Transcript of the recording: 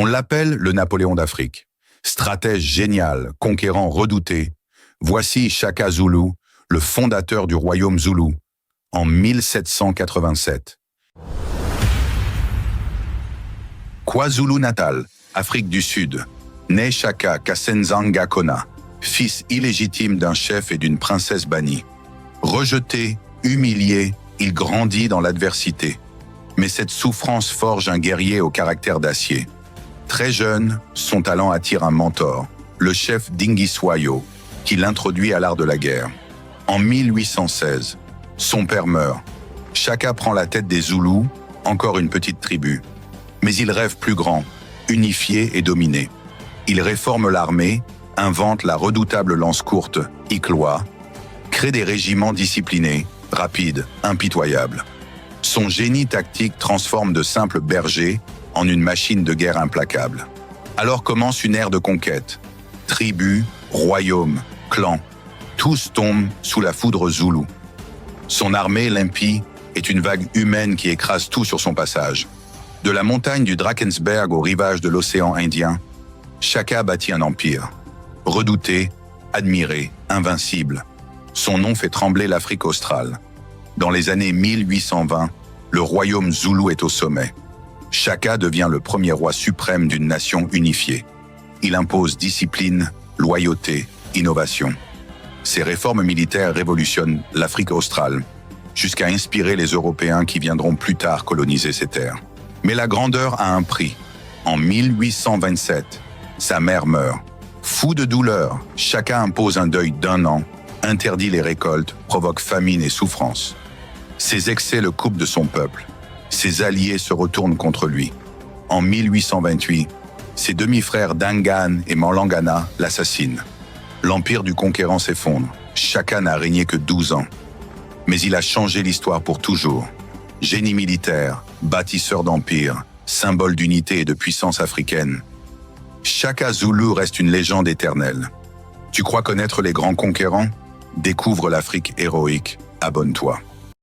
On l'appelle le Napoléon d'Afrique. Stratège génial, conquérant redouté, voici Shaka Zulu, le fondateur du royaume Zoulou, en 1787. KwaZulu-Natal, Afrique du Sud, né Shaka Kasenzanga Kona, fils illégitime d'un chef et d'une princesse bannie. Rejeté, humilié, il grandit dans l'adversité. Mais cette souffrance forge un guerrier au caractère d'acier. Très jeune, son talent attire un mentor, le chef Dingiswayo, qui l'introduit à l'art de la guerre. En 1816, son père meurt. Shaka prend la tête des Zoulous, encore une petite tribu. Mais il rêve plus grand, unifié et dominé. Il réforme l'armée, invente la redoutable lance courte, Ikloa, crée des régiments disciplinés, rapides, impitoyables. Son génie tactique transforme de simples bergers en une machine de guerre implacable. Alors commence une ère de conquête. Tribus, royaumes, clans, tous tombent sous la foudre zoulou. Son armée, l'impie, est une vague humaine qui écrase tout sur son passage. De la montagne du Drakensberg au rivage de l'océan Indien, Shaka bâtit un empire. Redouté, admiré, invincible, son nom fait trembler l'Afrique australe. Dans les années 1820, le royaume zoulou est au sommet. Shaka devient le premier roi suprême d'une nation unifiée. Il impose discipline, loyauté, innovation. Ses réformes militaires révolutionnent l'Afrique australe, jusqu'à inspirer les Européens qui viendront plus tard coloniser ces terres. Mais la grandeur a un prix. En 1827, sa mère meurt. Fou de douleur, Shaka impose un deuil d'1 an, interdit les récoltes, provoque famine et souffrance. Ses excès le coupent de son peuple. Ses alliés se retournent contre lui. En 1828, ses demi-frères Dangan et Malangana l'assassinent. L'empire du conquérant s'effondre. Shaka n'a régné que 12 ans. Mais il a changé l'histoire pour toujours. Génie militaire, bâtisseur d'empire, symbole d'unité et de puissance africaine. Shaka Zulu reste une légende éternelle. Tu crois connaître les grands conquérants? Découvre l'Afrique héroïque. Abonne-toi.